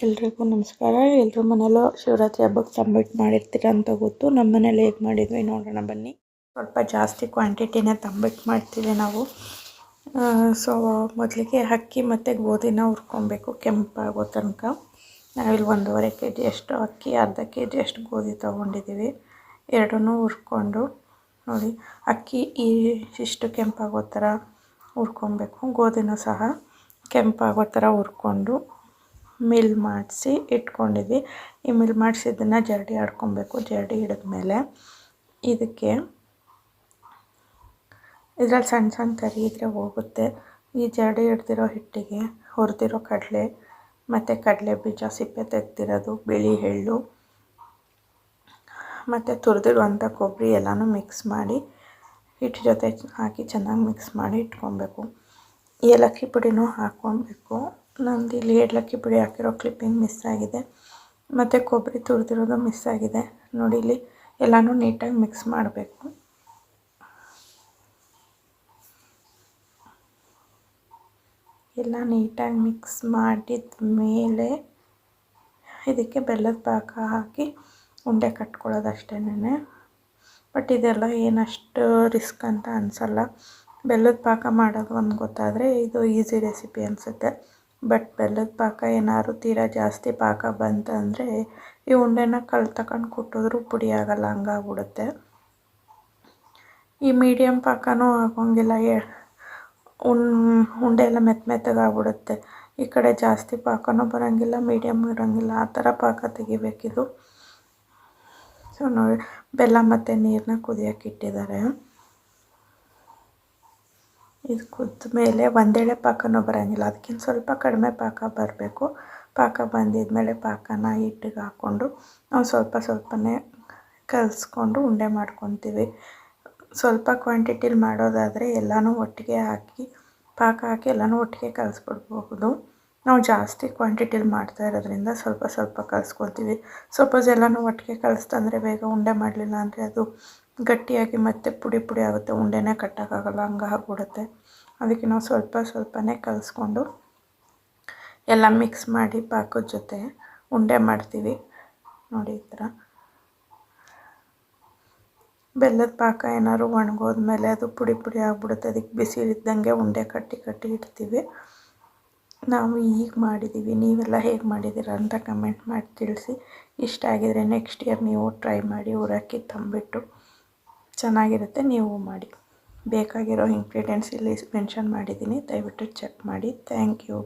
ಎಲ್ರಿಗೂ ನಮಸ್ಕಾರ. ಎಲ್ಲರೂ ಮನೇಲೂ ಶಿವರಾತ್ರಿ ಹಬ್ಬಕ್ಕೆ ತಂಬಿಟ್ಟು ಮಾಡಿರ್ತೀರ ಅಂತ ಗೊತ್ತು. ನಮ್ಮ ಮನೇಲಿ ಹೇಗೆ ಮಾಡಿದ್ವಿ ನೋಡೋಣ ಬನ್ನಿ. ಸ್ವಲ್ಪ ಜಾಸ್ತಿ ಕ್ವಾಂಟಿಟಿನೇ ತಂಬಿಟ್ಟು ಮಾಡ್ತೀವಿ ನಾವು. ಸೊ ಮೊದಲಿಗೆ ಅಕ್ಕಿ ಮತ್ತು ಗೋಧಿನ ಹುರ್ಕೊಬೇಕು ಕೆಂಪಾಗೋ ತನಕ. ನಾವಿಲ್ಲಿ 1.5 kg ಅಷ್ಟು ಅಕ್ಕಿ, ಅರ್ಧ kg ಅಷ್ಟು ಗೋಧಿ ತೊಗೊಂಡಿದ್ದೀವಿ. ಎರಡನ್ನೂ ಹುರ್ಕೊಂಡು ನೋಡಿ, ಅಕ್ಕಿ ಇಷ್ಟು ಕೆಂಪಾಗೋ ಥರ ಹುರ್ಕೊಬೇಕು. ಗೋಧಿನೂ ಸಹ ಕೆಂಪಾಗೋ ಥರ ಹುರ್ಕೊಂಡು ಮಿಲ್ ಮಾಡಿಸಿ ಇಟ್ಕೊಂಡಿದ್ವಿ. ಈ ಮಿಲ್ ಮಾಡಿಸಿದ್ದನ್ನು ಜರಡಿ ಆಡ್ಕೊಬೇಕು. ಜರಡಿ ಹಿಡಿದ್ಮೇಲೆ ಇದಕ್ಕೆ ಇದರಲ್ಲಿ ಸಣ್ಣ ಸಣ್ಣ ತರಿ ಇದ್ದರೆ ಹೋಗುತ್ತೆ. ಈ ಜರಡಿ ಹಿಡ್ದಿರೋ ಹಿಟ್ಟಿಗೆ ಹುರಿದಿರೋ ಕಡಲೆ ಮತ್ತು ಕಡಲೆ ಬೀಜ, ಸಿಪ್ಪೆ ತೆಗೆದಿರೋದು, ಬಿಳಿ ಎಳ್ಳು ಮತ್ತು ತುರಿದಿರುವಂಥ ಕೊಬ್ಬರಿ ಎಲ್ಲನೂ ಮಿಕ್ಸ್ ಮಾಡಿ ಹಿಟ್ಟು ಜೊತೆ ಹಾಕಿ ಚೆನ್ನಾಗಿ ಮಿಕ್ಸ್ ಮಾಡಿ ಇಟ್ಕೊಬೇಕು. ಏಲಕ್ಕಿ ಪುಡಿನೂ ಹಾಕ್ಕೊಬೇಕು. ನಂದು ಇಲ್ಲಿ ಏಲಕ್ಕಿ ಪುಡಿ ಹಾಕಿರೋ ಕ್ಲಿಪ್ಪಿಂಗ್ ಮಿಸ್ ಆಗಿದೆ ಮತ್ತು ಕೊಬ್ಬರಿ ತುರಿದಿರೋದು ಮಿಸ್ ಆಗಿದೆ. ನೋಡಿ, ಇಲ್ಲಿ ಎಲ್ಲನೂ ನೀಟಾಗಿ ಮಿಕ್ಸ್ ಮಾಡಬೇಕು. ಎಲ್ಲ ನೀಟಾಗಿ ಮಿಕ್ಸ್ ಮಾಡಿದ ಮೇಲೆ ಇದಕ್ಕೆ ಬೆಲ್ಲದ ಪಾಕ ಹಾಕಿ ಉಂಡೆ ಕಟ್ಕೊಳ್ಳೋದು ಅಷ್ಟೇನೆ. ಬಟ್ ಇದೆಲ್ಲ ಏನಷ್ಟು ರಿಸ್ಕ್ ಅಂತ ಅನಿಸಲ್ಲ. ಬೆಲ್ಲದ ಪಾಕ ಮಾಡೋದು ಒಂದು ಗೊತ್ತಾದರೆ ಇದು ಈಸಿ ರೆಸಿಪಿ ಅನಿಸುತ್ತೆ. ಬಟ್ ಬೆಲ್ಲದ ಪಾಕ ಏನಾದ್ರು ತೀರಾ ಜಾಸ್ತಿ ಪಾಕ ಬಂತಂದರೆ ಈ ಉಂಡೆನ ಕಲ್ಲು ತಗೊಂಡು ಕುಟ್ಟಿದ್ರೂ ಪುಡಿ ಆಗೋಲ್ಲ, ಹಂಗಾಗ್ಬಿಡುತ್ತೆ. ಈ ಮೀಡಿಯಮ್ ಪಾಕನೂ ಆಗೋಂಗಿಲ್ಲ, ಉಂಡೆ ಎಲ್ಲ ಮೆತ್ತಗಾಗ್ಬಿಡುತ್ತೆ. ಈ ಕಡೆ ಜಾಸ್ತಿ ಪಾಕನೂ ಬರೋಂಗಿಲ್ಲ, ಮೀಡಿಯಮ್ ಇರೋಂಗಿಲ್ಲ, ಆ ಥರ ಪಾಕ ತೆಗಿಬೇಕಿದು. ಸೊ ನೋಡಿ, ಬೆಲ್ಲ ಮತ್ತು ನೀರನ್ನ ಕುದಿಯೋಕೆ ಇಟ್ಟಿದ್ದಾರೆ. ಇದು ಕುದ್ದ ಮೇಲೆ ಒಂದೇಳೆ ಪಾಕನೂ ಬರೋಂಗಿಲ್ಲ, ಅದಕ್ಕಿಂತ ಸ್ವಲ್ಪ ಕಡಿಮೆ ಪಾಕ ಬರಬೇಕು. ಪಾಕ ಬಂದಿದ್ಮೇಲೆ ಪಾಕನ ಹಿಟ್ಟಿಗೆ ಹಾಕ್ಕೊಂಡು ನಾವು ಸ್ವಲ್ಪನೇ ಕಲಿಸ್ಕೊಂಡು ಉಂಡೆ ಮಾಡ್ಕೊತೀವಿ. ಸ್ವಲ್ಪ ಕ್ವಾಂಟಿಟಿಲಿ ಮಾಡೋದಾದರೆ ಎಲ್ಲನೂ ಒಟ್ಟಿಗೆ ಹಾಕಿ ಪಾಕ ಹಾಕಿ ಎಲ್ಲನೂ ಒಟ್ಟಿಗೆ ಕಲಿಸ್ಬಿಡ್ಬಹುದು. ನಾವು ಜಾಸ್ತಿ ಕ್ವಾಂಟಿಟಿಲಿ ಮಾಡ್ತಾ ಇರೋದ್ರಿಂದ ಸ್ವಲ್ಪ ಕಲಿಸ್ಕೊತೀವಿ. ಸಪೋಸ್ ಎಲ್ಲನೂ ಒಟ್ಟಿಗೆ ಕಲಿಸ್ತಂದರೆ ಬೇಗ ಉಂಡೆ ಮಾಡಲಿಲ್ಲ ಅಂದರೆ ಅದು ಗಟ್ಟಿಯಾಗಿ ಮತ್ತೆ ಪುಡಿ ಆಗುತ್ತೆ, ಉಂಡೆನೇ ಕಟ್ಟೋಕ್ಕಾಗಲ್ಲ, ಹಂಗಾಗ್ಬಿಡುತ್ತೆ. ಅದಕ್ಕೆ ನಾವು ಸ್ವಲ್ಪನೇ ಕಲಿಸ್ಕೊಂಡು ಎಲ್ಲ ಮಿಕ್ಸ್ ಮಾಡಿ ಪಾಕದ ಜೊತೆ ಉಂಡೆ ಮಾಡ್ತೀವಿ. ನೋಡಿ, ಈ ಥರ ಬೆಲ್ಲದ ಪಾಕ ಏನಾದ್ರು ಒಣಗೋದ್ಮೇಲೆ ಅದು ಪುಡಿ ಆಗಿಬಿಡುತ್ತೆ. ಅದಕ್ಕೆ ಬಿಸಿಲಿದ್ದಂಗೆ ಉಂಡೆ ಕಟ್ಟಿ ಇಡ್ತೀವಿ. ನಾವು ಈಗ ಮಾಡಿದ್ದೀವಿ. ನೀವೆಲ್ಲ ಹೇಗೆ ಮಾಡಿದ್ದೀರ ಅಂತ ಕಮೆಂಟ್ ಮಾಡಿ ತಿಳಿಸಿ. ಇಷ್ಟ ಆಗಿದರೆ ನೆಕ್ಸ್ಟ್ ಇಯರ್ ನೀವು ಟ್ರೈ ಮಾಡಿ. ಊರಕ್ಕಿ ತಂಬಿಟ್ಟು ಚೆನ್ನಾಗಿರುತ್ತೆ, ನೀವು ಮಾಡಿ. ಬೇಕಾಗಿರೋ ಇಂಗ್ರೀಡಿಯೆಂಟ್ಸ್ ಇಲ್ಲಿ ಮೆನ್ಷನ್ ಮಾಡಿದ್ದೀನಿ, ದಯವಿಟ್ಟು ಚೆಕ್ ಮಾಡಿ. Thank you.